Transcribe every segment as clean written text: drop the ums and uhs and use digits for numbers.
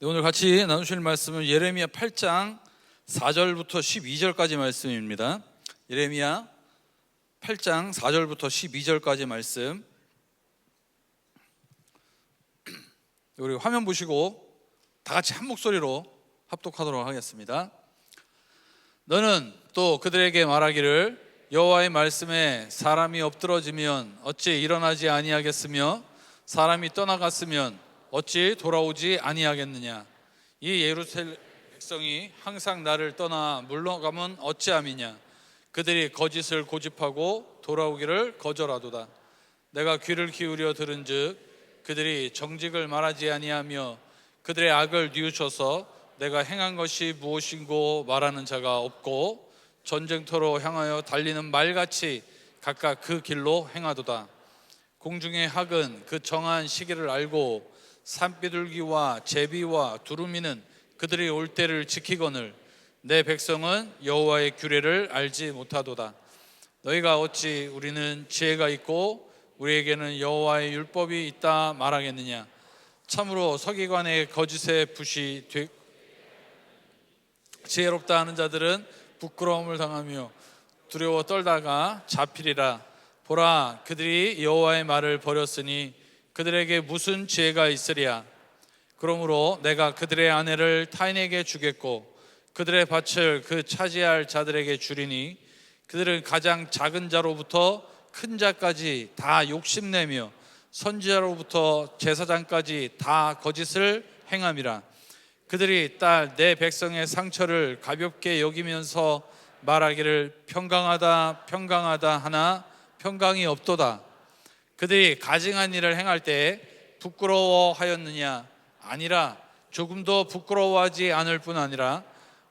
네, 오늘 같이 나누실 말씀은 예레미야 8장 4절부터 12절까지 말씀입니다. 예레미야 8장 4절부터 12절까지 말씀. 우리 화면 보시고 다 같이 한 목소리로 합독하도록 하겠습니다. 너는 또 그들에게 말하기를 여호와의 말씀에 사람이 엎드러지면 어찌 일어나지 아니하겠으며 사람이 떠나갔으면 어찌 돌아오지 아니하겠느냐. 이 예루살렘 백성이 항상 나를 떠나 물러가면 어찌함이냐. 그들이 거짓을 고집하고 돌아오기를 거절하도다. 내가 귀를 기울여 들은즉 그들이 정직을 말하지 아니하며 그들의 악을 뉘우쳐서 내가 행한 것이 무엇인고 말하는 자가 없고 전쟁터로 향하여 달리는 말같이 각각 그 길로 행하도다. 공중의 학은 그 정한 시기를 알고 산비둘기와 제비와 두루미는 그들이 올 때를 지키거늘 내 백성은 여호와의 규례를 알지 못하도다. 너희가 어찌 우리는 지혜가 있고 우리에게는 여호와의 율법이 있다 말하겠느냐. 참으로 서기관의 거짓에 붓이 지혜롭다 하는 자들은 부끄러움을 당하며 두려워 떨다가 잡히리라. 보라, 그들이 여호와의 말을 버렸으니 그들에게 무슨 지혜가 있으랴. 그러므로 내가 그들의 아내를 타인에게 주겠고 그들의 밭을 그 차지할 자들에게 주리니 그들은 가장 작은 자로부터 큰 자까지 다 욕심내며 선지자로부터 제사장까지 다 거짓을 행함이라. 그들이 딸 내 백성의 상처를 가볍게 여기면서 말하기를 평강하다 평강하다 하나 평강이 없도다. 그들이 가증한 일을 행할 때 부끄러워하였느냐. 아니라 조금도 부끄러워하지 않을 뿐 아니라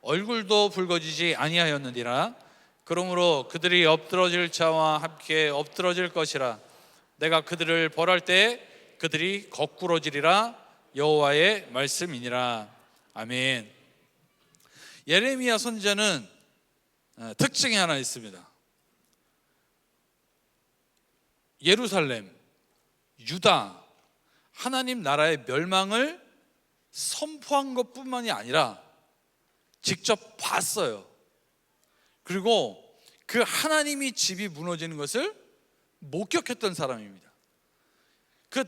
얼굴도 붉어지지 아니하였느니라. 그러므로 그들이 엎드러질 자와 함께 엎드러질 것이라. 내가 그들을 벌할 때 그들이 거꾸러지리라. 여호와의 말씀이니라. 아멘. 예레미야 선지자는 특징이 하나 있습니다. 예루살렘, 유다, 하나님 나라의 멸망을 선포한 것뿐만이 아니라 직접 봤어요. 그리고 그 하나님이 집이 무너지는 것을 목격했던 사람입니다. 그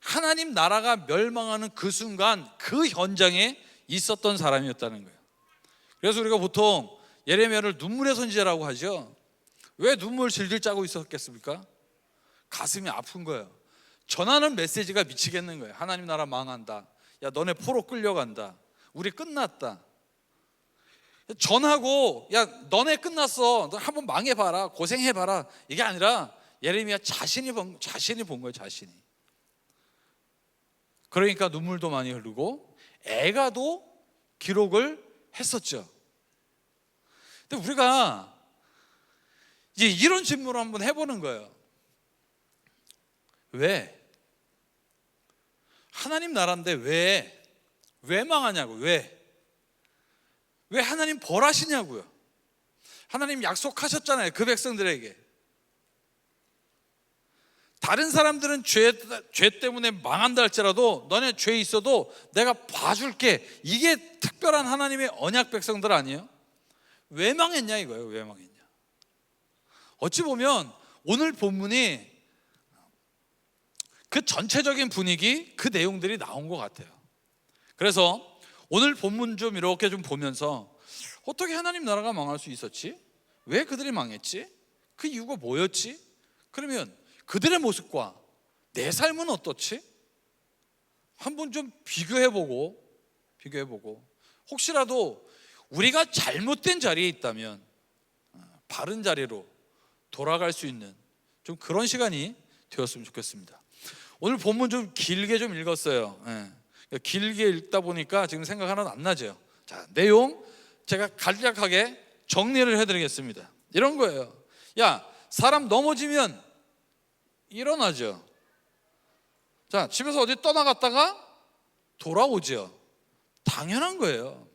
하나님 나라가 멸망하는 그 순간 그 현장에 있었던 사람이었다는 거예요. 그래서 우리가 보통 예레미야를 눈물의 선지자라고 하죠. 왜 눈물 질질 짜고 있었겠습니까? 가슴이 아픈 거예요. 전하는 메시지가 미치겠는 거예요. 하나님 나라 망한다. 야, 너네 포로 끌려간다. 우리 끝났다. 전하고 야, 너네 끝났어. 너 한번 망해봐라. 고생해봐라. 이게 아니라 예레미야 자신이 본 거예요. 자신이. 그러니까 눈물도 많이 흐르고 애가도 기록을 했었죠. 근데 우리가 이제 이런 질문을 한번 해보는 거예요. 왜? 하나님 나라인데 왜 망하냐고. 왜 하나님 벌하시냐고요. 하나님 약속하셨잖아요. 그 백성들에게. 다른 사람들은 죄 때문에 망한다 할지라도 너네 죄 있어도 내가 봐줄게. 이게 특별한 하나님의 언약 백성들 아니에요? 왜 망했냐 이거예요. 왜 망했냐. 어찌 보면 오늘 본문이 그 전체적인 분위기, 그 내용들이 나온 것 같아요. 그래서 오늘 본문 좀 이렇게 좀 보면서 어떻게 하나님 나라가 망할 수 있었지? 왜 그들이 망했지? 그 이유가 뭐였지? 그러면 그들의 모습과 내 삶은 어떻지? 한번 좀 비교해보고 혹시라도 우리가 잘못된 자리에 있다면 바른 자리로 돌아갈 수 있는 좀 그런 시간이 되었으면 좋겠습니다. 오늘 본문 좀 길게 좀 읽었어요. 길게 읽다 보니까 지금 생각 하나도 안 나죠. 자, 내용 제가 간략하게 정리를 해드리겠습니다. 이런 거예요. 야, 사람 넘어지면 일어나죠. 자, 집에서 어디 떠나갔다가 돌아오죠. 당연한 거예요.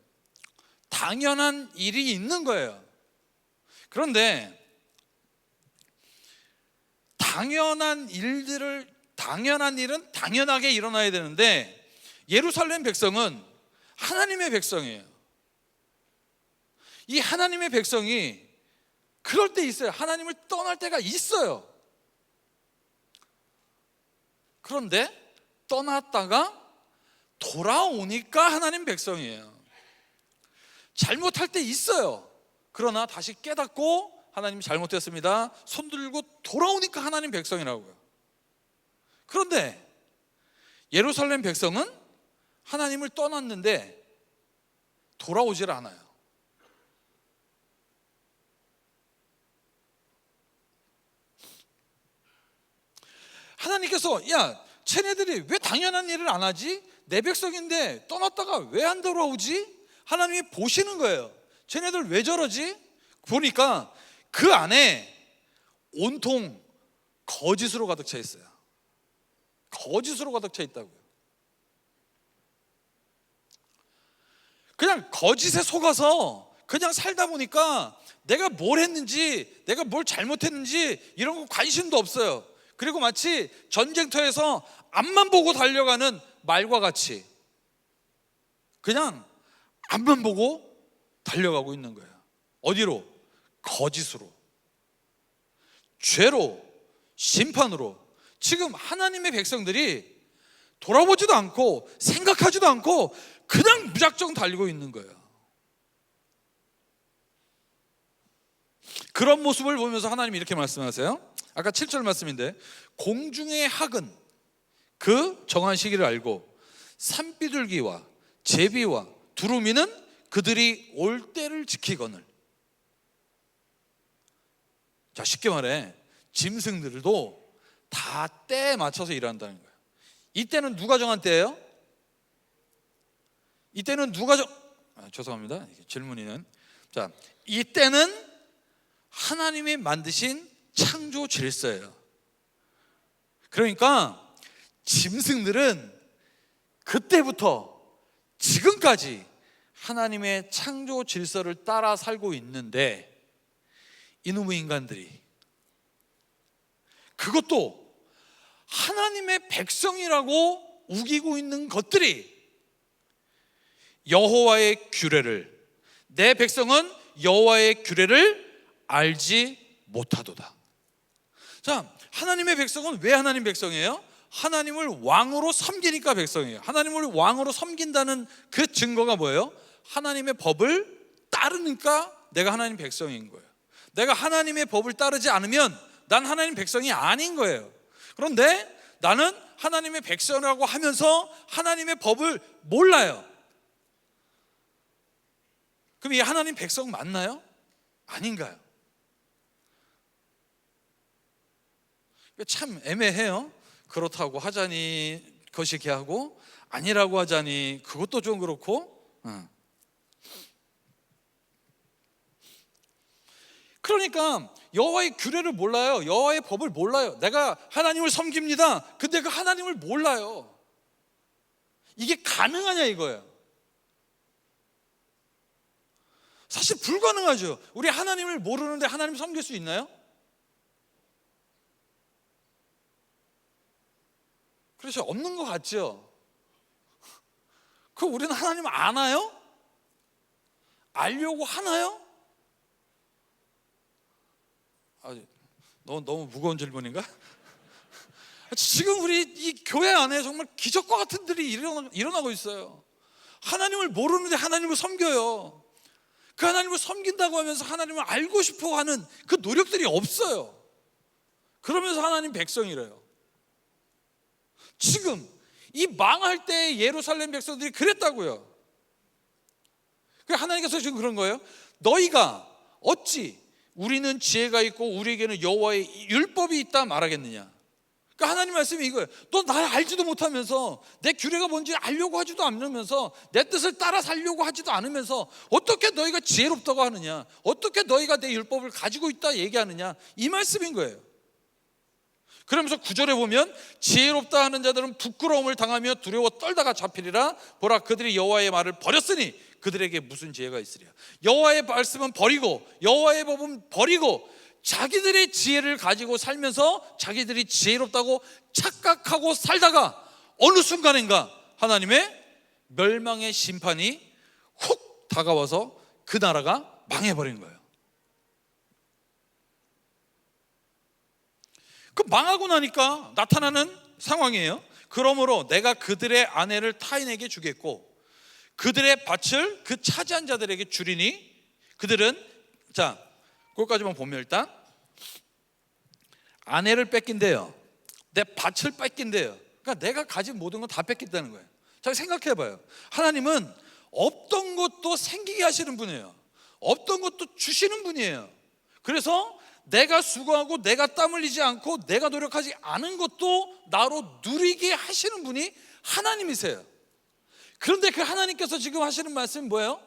당연한 일이 있는 거예요. 그런데 당연한 일은 당연하게 일어나야 되는데 예루살렘 백성은 하나님의 백성이에요. 이 하나님의 백성이 그럴 때 있어요. 하나님을 떠날 때가 있어요. 그런데 떠났다가 돌아오니까 하나님 백성이에요. 잘못할 때 있어요. 그러나 다시 깨닫고 하나님 잘못했습니다, 손 들고 돌아오니까 하나님 백성이라고요. 그런데 예루살렘 백성은 하나님을 떠났는데 돌아오질 않아요. 하나님께서 야, 쟤네들이 왜 당연한 일을 안 하지? 내 백성인데 떠났다가 왜 안 돌아오지? 하나님이 보시는 거예요. 쟤네들 왜 저러지? 보니까 그 안에 온통 거짓으로 가득 차 있어요. 거짓으로 가득 차 있다고요. 그냥 거짓에 속아서 그냥 살다 보니까 내가 뭘 했는지, 내가 뭘 잘못했는지 이런 거 관심도 없어요. 그리고 마치 전쟁터에서 앞만 보고 달려가는 말과 같이 그냥 앞만 보고 달려가고 있는 거예요. 어디로? 거짓으로, 죄로, 심판으로. 지금 하나님의 백성들이 돌아보지도 않고 생각하지도 않고 그냥 무작정 달리고 있는 거예요. 그런 모습을 보면서 하나님이 이렇게 말씀하세요. 아까 7절 말씀인데, 공중의 학은 그 정한 시기를 알고 산비둘기와 제비와 두루미는 그들이 올 때를 지키거늘. 자, 쉽게 말해 짐승들도 다 때에 맞춰서 일한다는 거예요. 이때는 누가 정한 때예요? 이때는 누가 죄송합니다, 질문이는. 자, 이때는 하나님이 만드신 창조 질서예요. 그러니까 짐승들은 그때부터 지금까지 하나님의 창조 질서를 따라 살고 있는데, 이놈의 인간들이, 그것도 하나님의 백성이라고 우기고 있는 것들이 여호와의 규례를, 내 백성은 여호와의 규례를 알지 못하도다. 자, 하나님의 백성은 왜 하나님 백성이에요? 하나님을 왕으로 섬기니까 백성이에요. 하나님을 왕으로 섬긴다는 그 증거가 뭐예요? 하나님의 법을 따르니까 내가 하나님 백성인 거예요. 내가 하나님의 법을 따르지 않으면 난 하나님 백성이 아닌 거예요. 그런데 나는 하나님의 백성이라고 하면서 하나님의 법을 몰라요. 그럼 이 하나님 백성 맞나요? 아닌가요? 참 애매해요. 그렇다고 하자니 거시기 하고, 아니라고 하자니 그것도 좀 그렇고. 그러니까 여호와의 규례를 몰라요. 여호와의 법을 몰라요. 내가 하나님을 섬깁니다. 근데 그 하나님을 몰라요. 이게 가능하냐 이거예요. 사실 불가능하죠. 우리 하나님을 모르는데 하나님 섬길 수 있나요? 그렇죠. 없는 것 같죠. 그 우리는 하나님 아나요? 알려고 하나요? 너무 무거운 질문인가? 지금 우리 이 교회 안에 정말 기적과 같은 일이 일어나고 있어요. 하나님을 모르는데 하나님을 섬겨요. 그 하나님을 섬긴다고 하면서 하나님을 알고 싶어 하는 그 노력들이 없어요. 그러면서 하나님 백성이래요. 지금 이 망할 때 예루살렘 백성들이 그랬다고요. 하나님께서 지금 그런 거예요. 너희가 어찌 우리는 지혜가 있고 우리에게는 여호와의 율법이 있다 말하겠느냐. 그러니까 하나님 말씀이 이거예요. 너 날 알지도 못하면서, 내 규례가 뭔지 알려고 하지도 않으면서, 내 뜻을 따라 살려고 하지도 않으면서 어떻게 너희가 지혜롭다고 하느냐, 어떻게 너희가 내 율법을 가지고 있다 얘기하느냐, 이 말씀인 거예요. 그러면서 9절에 보면 지혜롭다 하는 자들은 부끄러움을 당하며 두려워 떨다가 잡히리라. 보라, 그들이 여호와의 말을 버렸으니 그들에게 무슨 지혜가 있으랴. 여호와의 말씀은 버리고 여호와의 법은 버리고 자기들의 지혜를 가지고 살면서 자기들이 지혜롭다고 착각하고 살다가 어느 순간인가 하나님의 멸망의 심판이 훅 다가와서 그 나라가 망해버린 거예요. 그 망하고 나니까 나타나는 상황이에요. 그러므로 내가 그들의 아내를 타인에게 주겠고 그들의 밭을 그 차지한 자들에게 주리니 그들은, 자, 그것까지만 보면 일단 아내를 뺏긴대요. 내 밭을 뺏긴대요. 그러니까 내가 가진 모든 건 다 뺏긴다는 거예요. 자, 생각해봐요. 하나님은 없던 것도 생기게 하시는 분이에요. 없던 것도 주시는 분이에요. 그래서 내가 수고하고 내가 땀 흘리지 않고 내가 노력하지 않은 것도 나로 누리게 하시는 분이 하나님이세요. 그런데 그 하나님께서 지금 하시는 말씀은 뭐예요?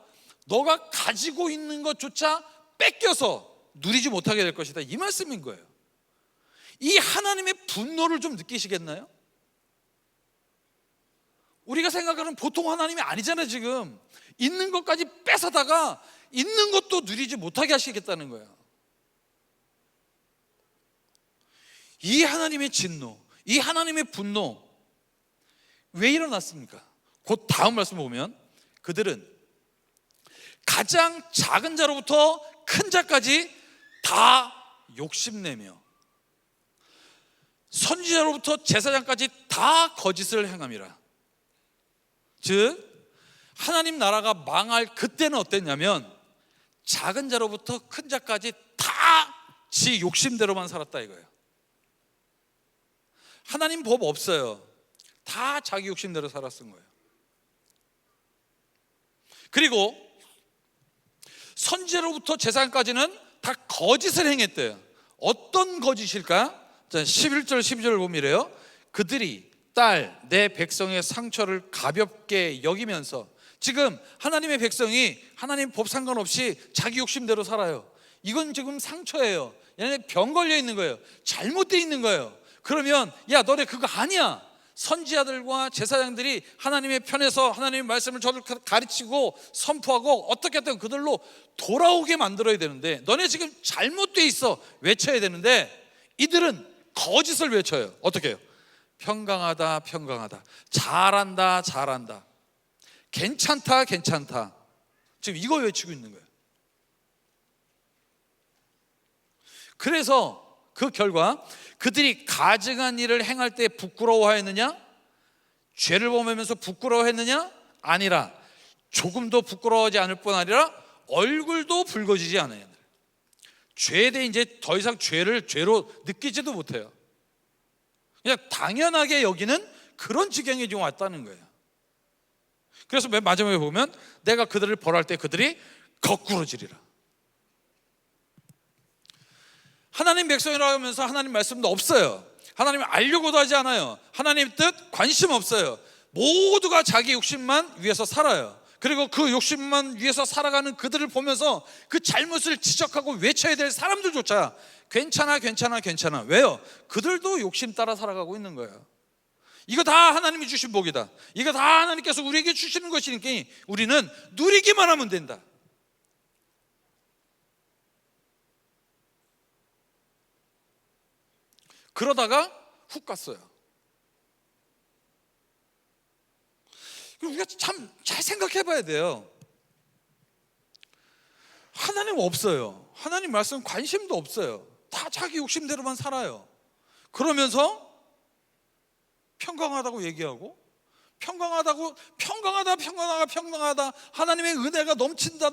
너가 가지고 있는 것조차 뺏겨서 누리지 못하게 될 것이다, 이 말씀인 거예요. 이 하나님의 분노를 좀 느끼시겠나요? 우리가 생각하는 보통 하나님이 아니잖아요. 지금 있는 것까지 뺏어다가 있는 것도 누리지 못하게 하시겠다는 거예요. 이 하나님의 진노, 이 하나님의 분노 왜 일어났습니까? 곧 다음 말씀을 보면 그들은 가장 작은 자로부터 큰 자까지 다 욕심내며 선지자로부터 제사장까지 다 거짓을 행함이라. 즉 하나님 나라가 망할 그때는 어땠냐면 작은 자로부터 큰 자까지 다 지 욕심대로만 살았다 이거예요. 하나님 법 없어요. 다 자기 욕심대로 살았은 거예요. 그리고 선지자로부터 제사장까지는 다 거짓을 행했대요. 어떤 거짓일까? 자, 11절 12절을 보면 이래요. 그들이 딸 내 백성의 상처를 가볍게 여기면서, 지금 하나님의 백성이 하나님 법 상관없이 자기 욕심대로 살아요. 이건 지금 상처예요. 얘네 병 걸려 있는 거예요. 잘못되어 있는 거예요. 그러면 야, 너네 그거 아니야. 선지자들과 제사장들이 하나님의 편에서 하나님의 말씀을 저를 가르치고 선포하고 어떻게 했든 그들로 돌아오게 만들어야 되는데 너네 지금 잘못되어 있어 외쳐야 되는데 이들은 거짓을 외쳐요. 어떻게 해요? 평강하다, 평강하다, 잘한다, 잘한다, 괜찮다, 괜찮다. 지금 이거 외치고 있는 거예요. 그래서 그 결과 그들이 가증한 일을 행할 때 부끄러워하였느냐? 죄를 범하면서 부끄러워했느냐? 아니라 조금도 부끄러워하지 않을 뿐 아니라 얼굴도 붉어지지 않아요. 죄에 대해 이제 더 이상 죄를 죄로 느끼지도 못해요. 그냥 당연하게 여기는 그런 지경에 지금 왔다는 거예요. 그래서 맨 마지막에 보면 내가 그들을 벌할 때 그들이 거꾸러지리라. 하나님 백성이라고 하면서 하나님 말씀도 없어요. 하나님을 알려고도 하지 않아요. 하나님 뜻 관심 없어요. 모두가 자기 욕심만 위해서 살아요. 그리고 그 욕심만 위해서 살아가는 그들을 보면서 그 잘못을 지적하고 외쳐야 될 사람들조차 괜찮아, 괜찮아, 괜찮아. 왜요? 그들도 욕심 따라 살아가고 있는 거예요. 이거 다 하나님이 주신 복이다. 이거 다 하나님께서 우리에게 주시는 것이니까 우리는 누리기만 하면 된다. 그러다가 훅 갔어요. 우리가 참 잘 생각해 봐야 돼요. 하나님 없어요. 하나님 말씀 관심도 없어요. 다 자기 욕심대로만 살아요. 그러면서 평강하다고 얘기하고 평강하다 하나님의 은혜가 넘친다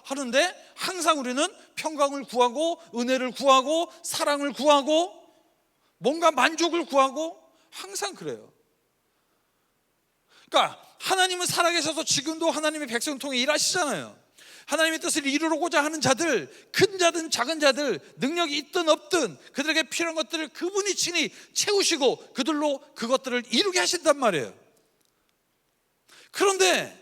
하는데 항상 우리는 평강을 구하고 은혜를 구하고 사랑을 구하고 뭔가 만족을 구하고 항상 그래요. 그러니까 하나님은 살아계셔서 지금도 하나님의 백성 통해 일하시잖아요. 하나님의 뜻을 이루고자 하는 자들, 큰 자든 작은 자들, 능력이 있든 없든 그들에게 필요한 것들을 그분이 친히 채우시고 그들로 그것들을 이루게 하신단 말이에요. 그런데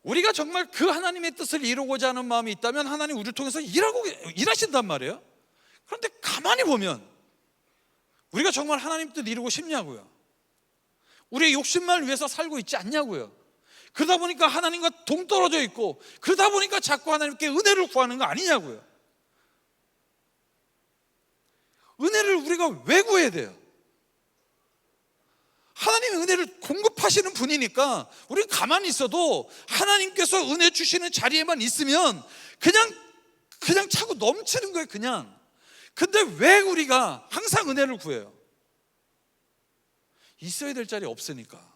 우리가 정말 그 하나님의 뜻을 이루고자 하는 마음이 있다면 하나님 우리를 통해서 일하신단 말이에요. 그런데 가만히 보면 우리가 정말 하나님 뜻 이루고 싶냐고요. 우리의 욕심만 위해서 살고 있지 않냐고요. 그러다 보니까 하나님과 동떨어져 있고 그러다 보니까 자꾸 하나님께 은혜를 구하는 거 아니냐고요. 은혜를 우리가 왜 구해야 돼요? 하나님의 은혜를 공급하시는 분이니까 우리는 가만히 있어도 하나님께서 은혜 주시는 자리에만 있으면 그냥 차고 넘치는 거예요. 그냥. 근데 왜 우리가 항상 은혜를 구해요? 있어야 될 자리 없으니까.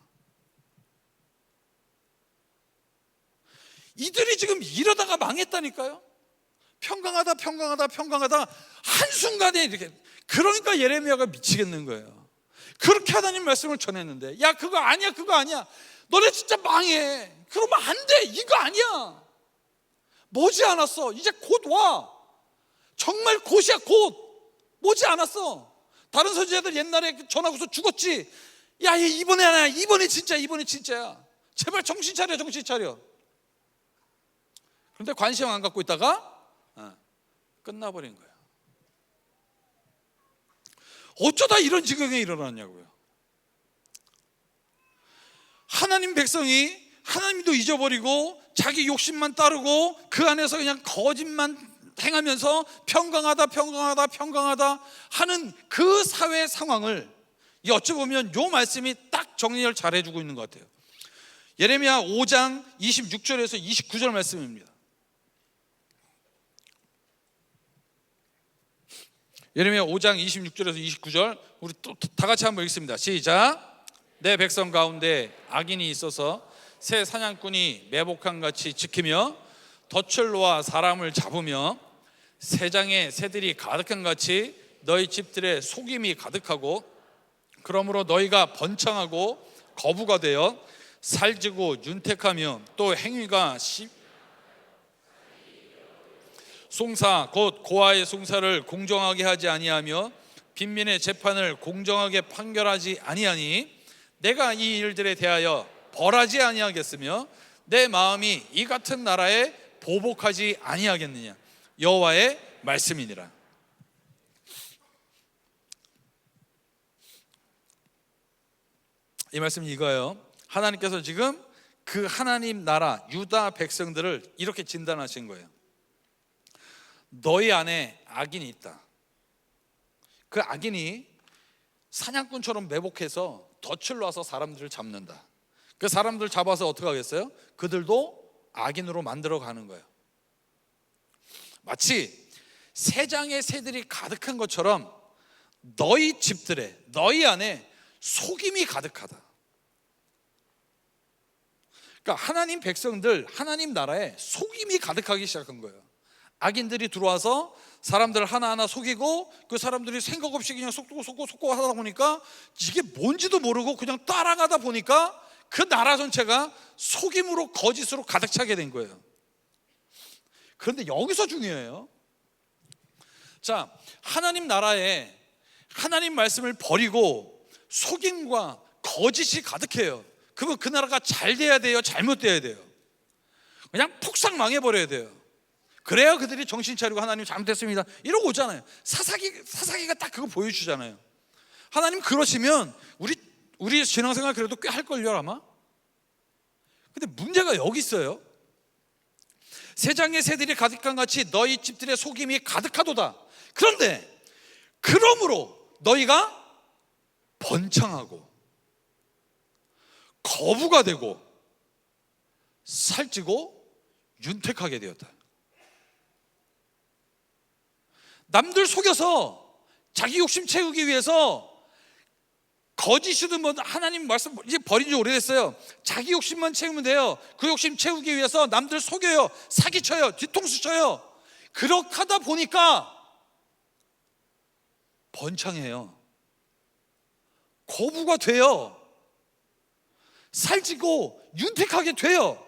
이들이 지금 이러다가 망했다니까요. 평강하다 한순간에 이렇게. 그러니까 예레미야가 미치겠는 거예요. 그렇게 하나님 말씀을 전했는데, 야 그거 아니야 너네 진짜 망해. 그러면 안 돼. 이거 아니야. 머지않았어. 이제 곧 와. 정말 곧이야. 곧 머지않았어. 다른 선지자들 옛날에 전하고서 죽었지. 야 이번에 아니야. 이번에 진짜야. 제발 정신 차려. 그런데 관심 안 갖고 있다가 끝나버린 거예요. 어쩌다 이런 지경에 일어났냐고요. 하나님 백성이 하나님도 잊어버리고 자기 욕심만 따르고 그 안에서 그냥 거짓만 행하면서 평강하다 하는 그 사회 상황을 어찌 보면 이 말씀이 딱 정리를 잘 해주고 있는 것 같아요. 예레미야 5장 26절에서 29절 말씀입니다. 예레미야 5장 26절에서 29절 우리 또 다 같이 한번 읽습니다. 시작. 내 백성 가운데 악인이 있어서 새 사냥꾼이 매복한 같이 지키며 덫을 놓아 사람을 잡으며 새장에 새들이 가득한 같이 너희 집들의 속임이 가득하고 그러므로 너희가 번창하고 거부가 되어 살찌고 윤택하며 또 행위가 송사 곧 고아의 송사를 공정하게 하지 아니하며 빈민의 재판을 공정하게 판결하지 아니하니 내가 이 일들에 대하여 벌하지 아니하겠으며 내 마음이 이 같은 나라에 보복하지 아니하겠느냐. 여호와의 말씀이니라. 이 말씀이 이거예요. 하나님께서 지금 그 하나님 나라 유다 백성들을 이렇게 진단하신 거예요. 너희 안에 악인이 있다. 그 악인이 사냥꾼처럼 매복해서 덫을 놔서 사람들을 잡는다. 그 사람들 잡아서 어떻게 하겠어요? 그들도 악인으로 만들어 가는 거예요. 마치 새장에 새들이 가득한 것처럼 너희 집들에, 너희 안에 속임이 가득하다. 그러니까 하나님 백성들, 하나님 나라에 속임이 가득하기 시작한 거예요. 악인들이 들어와서 사람들 하나하나 속이고 그 사람들이 생각 없이 그냥 속고 하다 보니까 이게 뭔지도 모르고 그냥 따라가다 보니까 그 나라 전체가 속임으로 거짓으로 가득 차게 된 거예요. 그런데 여기서 중요해요. 자, 하나님 나라에 하나님 말씀을 버리고 속임과 거짓이 가득해요. 그러면 그 나라가 잘 돼야 돼요? 잘못돼야 돼요? 그냥 폭삭 망해버려야 돼요. 그래야 그들이 정신 차리고 하나님 잘못했습니다 이러고 오잖아요. 사사기가 딱 그거 보여주잖아요. 하나님 그러시면 우리 신앙생활 그래도 꽤 할걸요 아마. 근데 문제가 여기 있어요. 새장의 새들이 가득한 같이 너희 집들의 속임이 가득하도다. 그런데 그러므로 너희가 번창하고 거부가 되고 살찌고 윤택하게 되었다. 남들 속여서 자기 욕심 채우기 위해서 거짓이든 뭐 하나님 말씀 이제 버린 지 오래됐어요. 자기 욕심만 채우면 돼요. 그 욕심 채우기 위해서 남들 속여요. 사기쳐요. 뒤통수 쳐요. 그렇게 하다 보니까 번창해요. 거부가 돼요. 살찌고 윤택하게 돼요.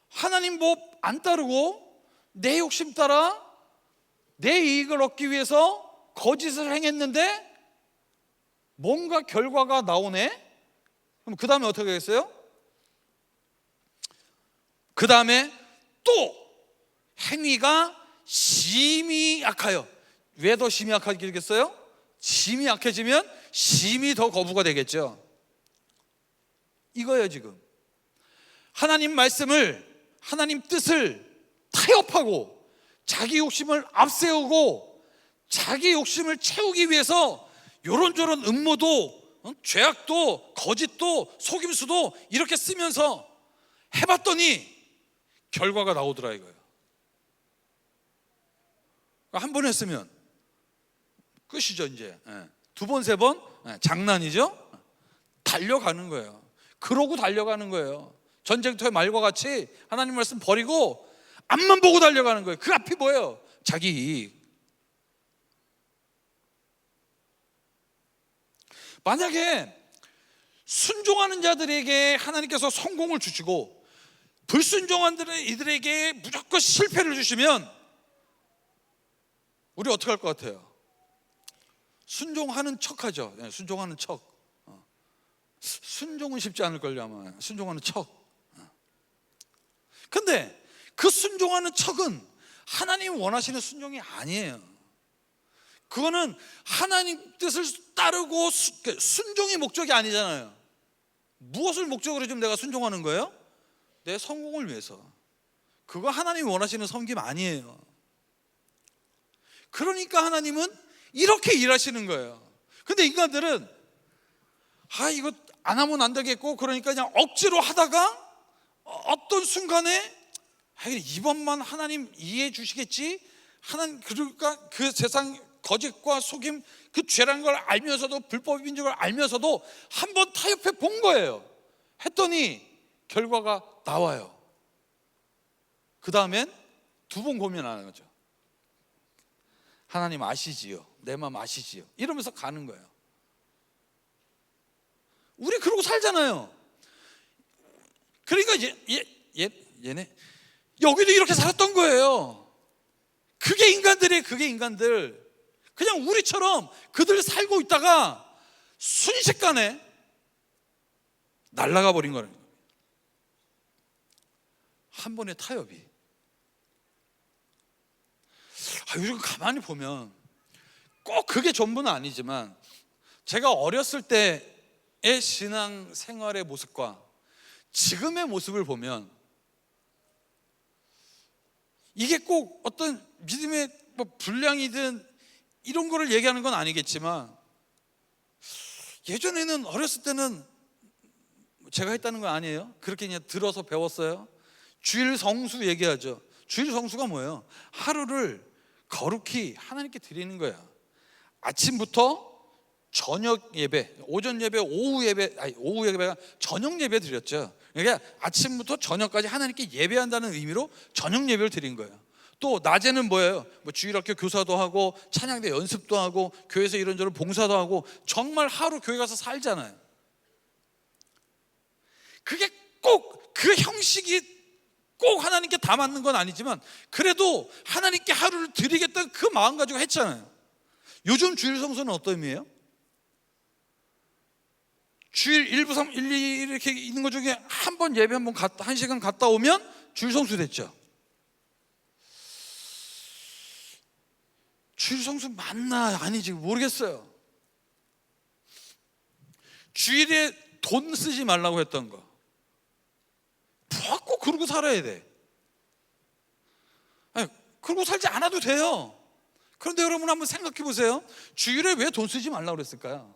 하나님 법 안 따르고 내 욕심 따라 내 이익을 얻기 위해서 거짓을 행했는데 뭔가 결과가 나오네? 그럼 그 다음에 어떻게 하겠어요? 그 다음에 또 행위가 심히 약하여. 왜 더 심히 약하겠어요? 심히 약해지면 심히 더 거부가 되겠죠. 이거예요 지금. 하나님 말씀을, 하나님 뜻을 타협하고 자기 욕심을 앞세우고 자기 욕심을 채우기 위해서 요런저런 음모도 죄악도 거짓도 속임수도 이렇게 쓰면서 해봤더니 결과가 나오더라 이거예요. 한 번 했으면 끝이죠 이제. 두 번, 세 번 장난이죠. 달려가는 거예요. 그러고 달려가는 거예요. 전쟁터의 말과 같이 하나님 말씀 버리고 앞만 보고 달려가는 거예요. 그 앞이 뭐예요? 자기 이익. 만약에 순종하는 자들에게 하나님께서 성공을 주시고 불순종한 이들에게 무조건 실패를 주시면 우리 어떻게 할 것 같아요? 순종하는 척하죠. 순종하는 척. 순종은 쉽지 않을걸요 아마. 순종하는 척. 근데 그 순종하는 척은 하나님 원하시는 순종이 아니에요. 그거는 하나님 뜻을 따르고 순종이 목적이 아니잖아요. 무엇을 목적으로 지금 내가 순종하는 거예요? 내 성공을 위해서. 그거 하나님이 원하시는 섬김 아니에요. 그러니까 하나님은 이렇게 일하시는 거예요. 근데 인간들은 이거 안 하면 안 되겠고 그러니까 그냥 억지로 하다가 어떤 순간에 이번만 하나님 이해해 주시겠지? 하나님 그러니까 그 세상 거짓과 속임 그 죄라는 걸 알면서도 불법인 줄 알면서도 한번 타협해 본 거예요. 했더니 결과가 나와요. 그 다음엔 두 번 고민 안 하는 거죠. 하나님 아시지요? 내 마음 아시지요? 이러면서 가는 거예요. 우리 그러고 살잖아요. 그러니까 얘네 여기도 이렇게 살았던 거예요. 그게 인간들이에요. 그게 인간들. 그냥 우리처럼 그들 살고 있다가 순식간에 날아가 버린 거예요. 한 번의 타협이. 요즘 가만히 보면 꼭 그게 전부는 아니지만 제가 어렸을 때의 신앙 생활의 모습과 지금의 모습을 보면 이게 꼭 어떤 믿음의 불량이든 이런 거를 얘기하는 건 아니겠지만 예전에는 어렸을 때는 제가 했다는 거 아니에요. 그렇게 그냥 들어서 배웠어요. 주일 성수 얘기하죠. 주일 성수가 뭐예요? 하루를 거룩히 하나님께 드리는 거야. 아침부터 저녁 예배, 오전 예배, 오후 예배, 오후 예배가 저녁 예배 드렸죠. 그러니까 아침부터 저녁까지 하나님께 예배한다는 의미로 저녁 예배를 드린 거예요. 또 낮에는 뭐예요? 주일학교 교사도 하고 찬양대 연습도 하고 교회에서 이런저런 봉사도 하고 정말 하루 교회 가서 살잖아요. 그게 꼭 그 형식이 꼭 하나님께 다 맞는 건 아니지만 그래도 하나님께 하루를 드리겠다는 그 마음 가지고 했잖아요. 요즘 주일 성수는 어떤 의미예요? 주일 1부, 3, 1, 2 이렇게 있는 것 중에 한 번 예배 한 번 갔다, 1시간 갔다 오면 주일 성수 됐죠. 주일 성수 맞나 아니지 모르겠어요. 주일에 돈 쓰지 말라고 했던 거 꼭 그러고 살아야 돼. 그러고 살지 않아도 돼요. 그런데 여러분 한번 생각해 보세요. 주일에 왜 돈 쓰지 말라고 그랬을까요?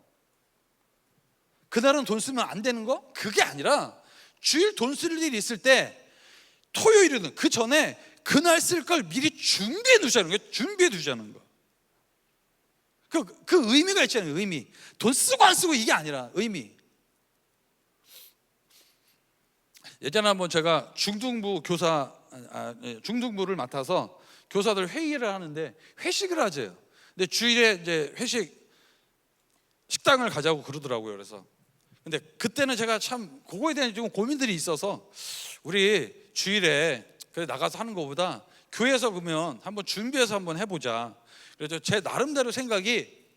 그날은 돈 쓰면 안 되는 거? 그게 아니라 주일 돈 쓸 일이 있을 때 토요일에는 그 전에 그날 쓸 걸 미리 준비해 두자는 거예요. 준비해 두자는 거. 그 의미가 있잖아요. 의미. 돈 쓰고 안 쓰고 이게 아니라 의미. 예전에 한번 제가 중등부를 맡아서 교사들 회의를 하는데 회식을 하재요. 근데 주일에 이제 식당을 가자고 그러더라고요. 그래서 근데 그때는 제가 참 그거에 대한 좀 고민들이 있어서 우리 주일에 나가서 하는 것보다 교회에서 보면 한번 준비해서 한번 해보자. 그래서 제 나름대로 생각이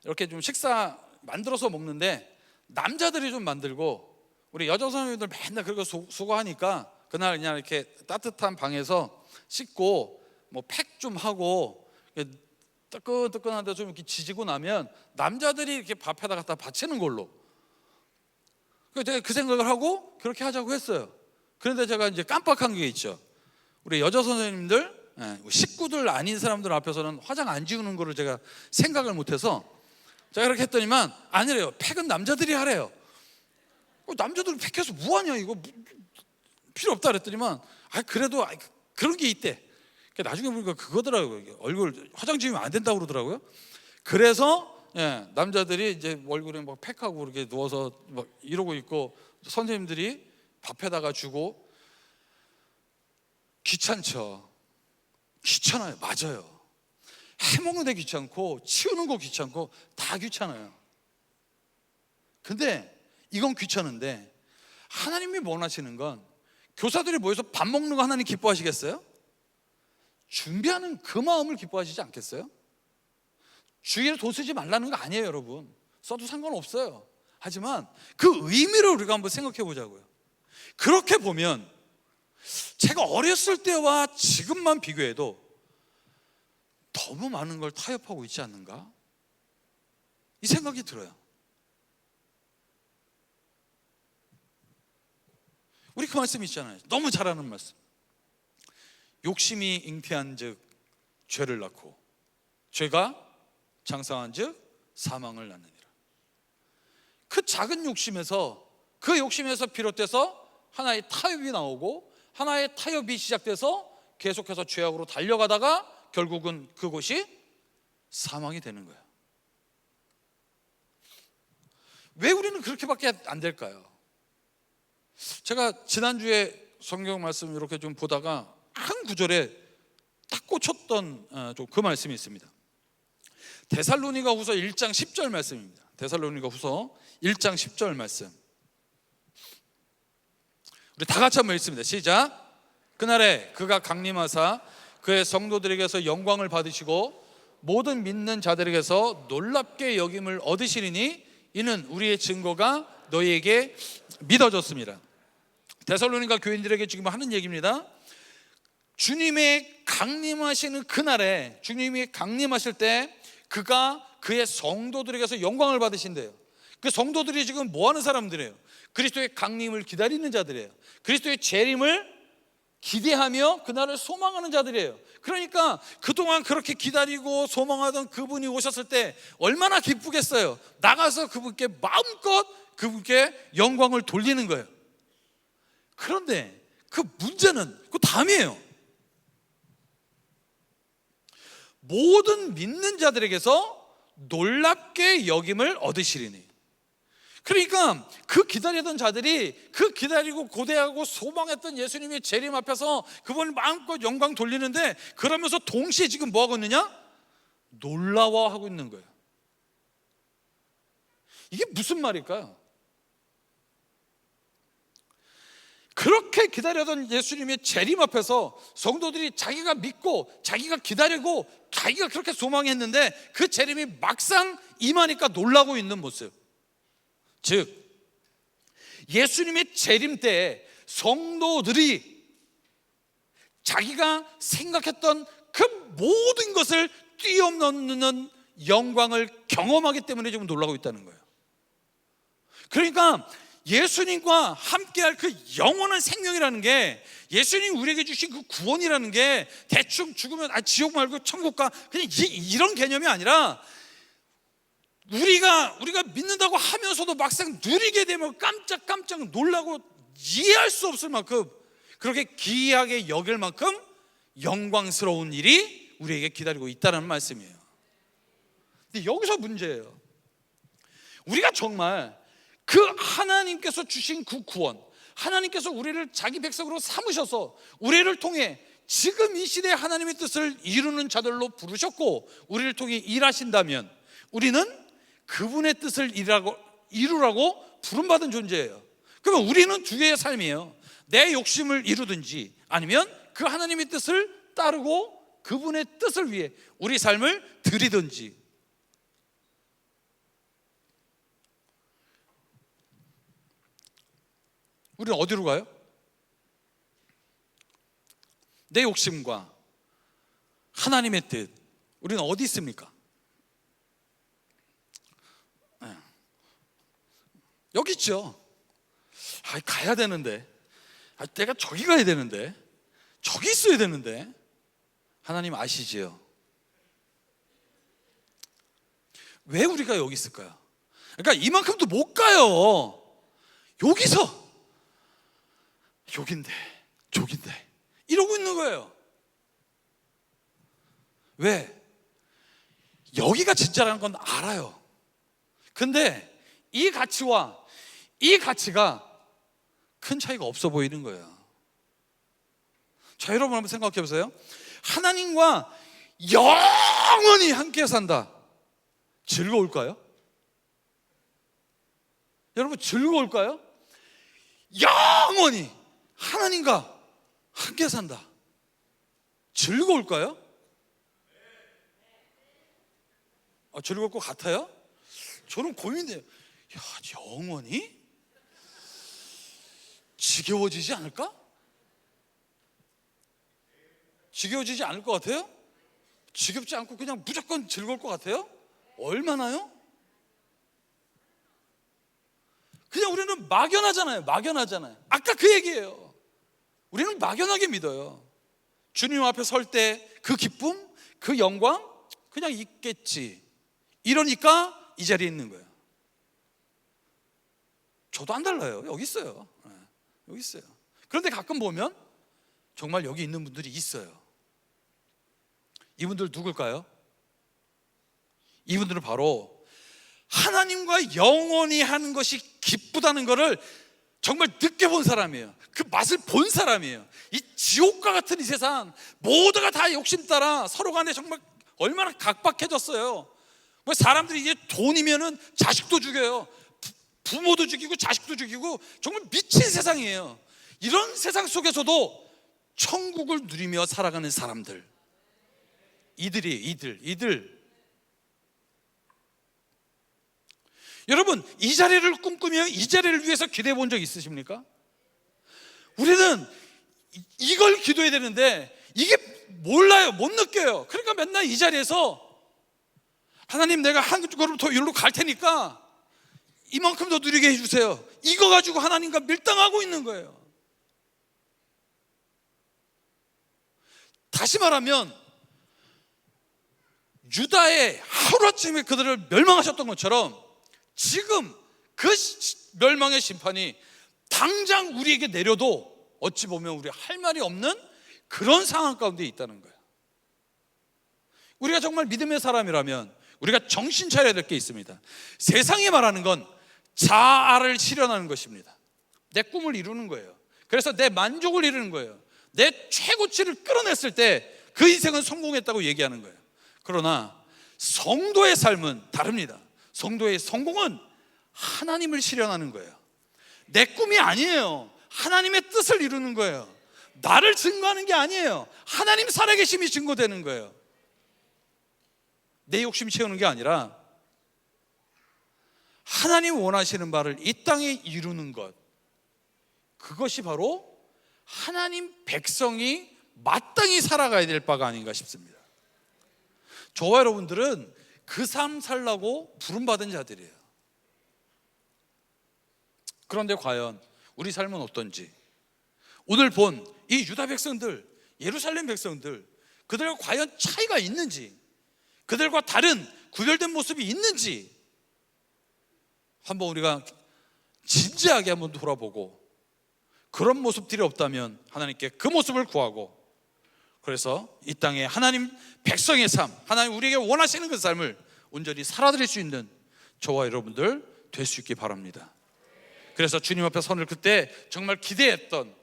이렇게 좀 식사 만들어서 먹는데 남자들이 좀 만들고 우리 여자 선생님들 맨날 그렇게 수고하니까 그날 그냥 이렇게 따뜻한 방에서 씻고 뭐 팩 좀 하고 뜨끈뜨끈한데 좀 이렇게 지지고 나면 남자들이 이렇게 밥에다 갖다 받치는 걸로. 그래서 제가 그 생각을 하고 그렇게 하자고 했어요. 그런데 제가 이제 깜빡한 게 있죠. 우리 여자 선생님들, 식구들 아닌 사람들 앞에서는 화장 안 지우는 거를 제가 생각을 못해서 제가 그렇게 했더니만 아니래요. 팩은 남자들이 하래요. 남자들 팩해서 뭐하냐, 이거 필요 없다 그랬더니만 그래도 그런 게 있대. 나중에 보니까 그거더라고요. 얼굴 화장 지우면 안 된다고 그러더라고요. 그래서 남자들이 이제 얼굴에 막 팩하고 이렇게 누워서 막 이러고 있고, 선생님들이 밥해다가 주고. 귀찮죠. 귀찮아요. 맞아요. 해먹는 데 귀찮고 치우는 거 귀찮고 다 귀찮아요. 근데 이건 귀찮은데 하나님이 원하시는 건, 교사들이 모여서 밥 먹는 거 하나님 기뻐하시겠어요? 준비하는 그 마음을 기뻐하시지 않겠어요? 주위에 돈 쓰지 말라는 거 아니에요, 여러분. 써도 상관없어요. 하지만 그 의미를 우리가 한번 생각해 보자고요. 그렇게 보면 제가 어렸을 때와 지금만 비교해도 너무 많은 걸 타협하고 있지 않는가? 이 생각이 들어요. 우리 그 말씀 있잖아요. 너무 잘 아는 말씀. 욕심이 잉태한 즉 죄를 낳고, 죄가 장성한 즉 사망을 낳느니라. 그 작은 욕심에서, 그 욕심에서 비롯돼서 하나의 타협이 나오고, 하나의 타협이 시작돼서 계속해서 죄악으로 달려가다가 결국은 그곳이 사망이 되는 거예요. 왜 우리는 그렇게밖에 안 될까요? 제가 지난주에 성경 말씀 이렇게 좀 보다가 한 구절에 딱 꽂혔던 그 말씀이 있습니다. 데살로니가 후서 1장 10절 말씀입니다. 데살로니가 후서 1장 10절 말씀, 우리 다 같이 한번 읽습니다. 시작. 그날에 그가 강림하사 그의 성도들에게서 영광을 받으시고 모든 믿는 자들에게서 놀랍게 여김을 얻으시리니 이는 우리의 증거가 너희에게 믿어졌습니다. 데살로니가 교인들에게 지금 하는 얘기입니다. 주님의 강림하시는 그날에, 주님이 강림하실 때 그가 그의 성도들에게서 영광을 받으신대요. 그 성도들이 지금 뭐 하는 사람들이에요? 그리스도의 강림을 기다리는 자들이에요. 그리스도의 재림을 기대하며 그날을 소망하는 자들이에요. 그러니까 그동안 그렇게 기다리고 소망하던 그분이 오셨을 때 얼마나 기쁘겠어요. 나가서 그분께 마음껏 그분께 영광을 돌리는 거예요. 그런데 그 문제는 그 다음이에요. 모든 믿는 자들에게서 놀랍게 여김을 얻으시리니. 그러니까 그 기다리던 자들이, 그 기다리고 고대하고 소망했던 예수님의 재림 앞에서 그분을 마음껏 영광 돌리는데, 그러면서 동시에 지금 뭐 하고 있느냐? 놀라워하고 있는 거예요. 이게 무슨 말일까요? 그렇게 기다리던 예수님의 재림 앞에서 성도들이 자기가 믿고 자기가 기다리고 자기가 그렇게 소망했는데 그 재림이 막상 임하니까 놀라고 있는 모습. 즉, 예수님의 재림 때 성도들이 자기가 생각했던 그 모든 것을 뛰어넘는 영광을 경험하기 때문에 지금 놀라고 있다는 거예요. 그러니까 예수님과 함께할 그 영원한 생명이라는 게, 예수님 우리에게 주신 그 구원이라는 게 대충 죽으면 지옥 말고 천국 가, 그냥 이런 개념이 아니라, 우리가 믿는다고 하면서도 막상 누리게 되면 깜짝 놀라고 이해할 수 없을 만큼, 그렇게 기이하게 여길 만큼 영광스러운 일이 우리에게 기다리고 있다는 말씀이에요. 근데 여기서 문제예요. 우리가 정말 그 하나님께서 주신 그 구원, 하나님께서 우리를 자기 백성으로 삼으셔서 우리를 통해 지금 이 시대에 하나님의 뜻을 이루는 자들로 부르셨고 우리를 통해 일하신다면, 우리는 그분의 뜻을 이루라고 부름받은 존재예요. 그러면 우리는 두 개의 삶이에요. 내 욕심을 이루든지, 아니면 그 하나님의 뜻을 따르고 그분의 뜻을 위해 우리 삶을 드리든지. 우리는 어디로 가요? 내 욕심과 하나님의 뜻, 우리는 어디 있습니까? 여기 있죠. 가야 되는데, 내가 저기 가야 되는데, 저기 있어야 되는데. 하나님 아시지요? 왜 우리가 여기 있을까요? 그러니까 이만큼도 못 가요. 여기서 여긴데 저긴데 이러고 있는 거예요. 왜? 여기가 진짜라는 건 알아요. 근데 이 가치와 이 가치가 큰 차이가 없어 보이는 거예요. 자, 여러분 한번 생각해 보세요. 하나님과 영원히 함께 산다. 즐거울까요? 여러분 즐거울까요? 영원히 하나님과 함께 산다. 즐거울까요? 즐거울 것 같아요? 저는 고민돼요. 야, 영원히? 지겨워지지 않을까? 지겨워지지 않을 것 같아요? 지겹지 않고 그냥 무조건 즐거울 것 같아요? 얼마나요? 그냥 우리는 막연하잖아요. 막연하잖아요. 아까 그 얘기예요. 우리는 막연하게 믿어요. 주님 앞에 설 때 그 기쁨, 그 영광 그냥 있겠지. 이러니까 이 자리에 있는 거예요. 저도 안 달라요. 여기 있어요. 여기 있어요. 그런데 가끔 보면 정말 여기 있는 분들이 있어요. 이분들 누굴까요? 이분들은 바로 하나님과 영원히 하는 것이 기쁘다는 것을 정말 느껴본 사람이에요. 그 맛을 본 사람이에요. 이 지옥과 같은 이 세상 모두가 다 욕심 따라 서로 간에 정말 얼마나 각박해졌어요. 사람들이 이제 돈이면은 자식도 죽여요. 부모도 죽이고 자식도 죽이고 정말 미친 세상이에요. 이런 세상 속에서도 천국을 누리며 살아가는 사람들, 이들 여러분, 이 자리를 꿈꾸며 이 자리를 위해서 기도해 본 적 있으십니까? 우리는 이걸 기도해야 되는데 이게 몰라요. 못 느껴요. 그러니까 맨날 이 자리에서 하나님, 내가 한 걸음 더 여기로 갈 테니까 이만큼 더 누리게 해주세요. 이거 가지고 하나님과 밀당하고 있는 거예요. 다시 말하면 유다의 하루아침에 그들을 멸망하셨던 것처럼 지금 그 멸망의 심판이 당장 우리에게 내려도 어찌 보면 우리 할 말이 없는 그런 상황 가운데 있다는 거예요. 우리가 정말 믿음의 사람이라면 우리가 정신 차려야 될 게 있습니다. 세상이 말하는 건 자아를 실현하는 것입니다. 내 꿈을 이루는 거예요. 그래서 내 만족을 이루는 거예요. 내 최고치를 끌어냈을 때 그 인생은 성공했다고 얘기하는 거예요. 그러나 성도의 삶은 다릅니다. 성도의 성공은 하나님을 실현하는 거예요. 내 꿈이 아니에요. 하나님의 뜻을 이루는 거예요. 나를 증거하는 게 아니에요. 하나님 살아계심이 증거되는 거예요. 내 욕심 채우는 게 아니라 하나님 원하시는 바를 이 땅에 이루는 것, 그것이 바로 하나님 백성이 마땅히 살아가야 될 바가 아닌가 싶습니다. 저와 여러분들은 그 삶 살라고 부름받은 자들이에요. 그런데 과연 우리 삶은 어떤지, 오늘 본 이 유다 백성들, 예루살렘 백성들, 그들과 과연 차이가 있는지, 그들과 다른 구별된 모습이 있는지 한번 우리가 진지하게 한번 돌아보고, 그런 모습들이 없다면 하나님께 그 모습을 구하고, 그래서 이 땅에 하나님 백성의 삶, 하나님 우리에게 원하시는 그 삶을 온전히 살아드릴 수 있는 저와 여러분들 될 수 있기 바랍니다. 그래서 주님 앞에 선을 그때 정말 기대했던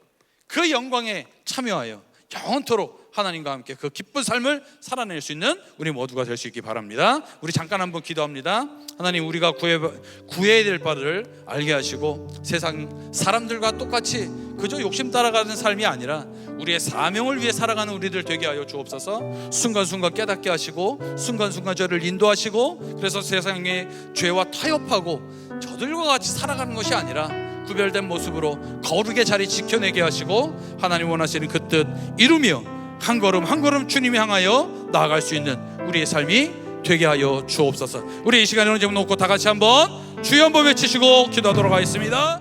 그 영광에 참여하여 영원토록 하나님과 함께 그 기쁜 삶을 살아낼 수 있는 우리 모두가 될 수 있기 바랍니다. 우리 잠깐 한번 기도합니다. 하나님, 우리가 구해야 될 바를 알게 하시고 세상 사람들과 똑같이 그저 욕심 따라가는 삶이 아니라 우리의 사명을 위해 살아가는 우리들 되게 하여 주옵소서. 순간순간 깨닫게 하시고 순간순간 저를 인도하시고, 그래서 세상의 죄와 타협하고 저들과 같이 살아가는 것이 아니라 구별된 모습으로 거룩의 자리 지켜내게 하시고, 하나님 원하시는 그 뜻 이루며 한 걸음 한 걸음 주님 향하여 나아갈 수 있는 우리의 삶이 되게 하여 주옵소서. 우리 이 시간에 오늘 좀 놓고 다 같이 한번 주여 한번 외치시고 기도하도록 하겠습니다.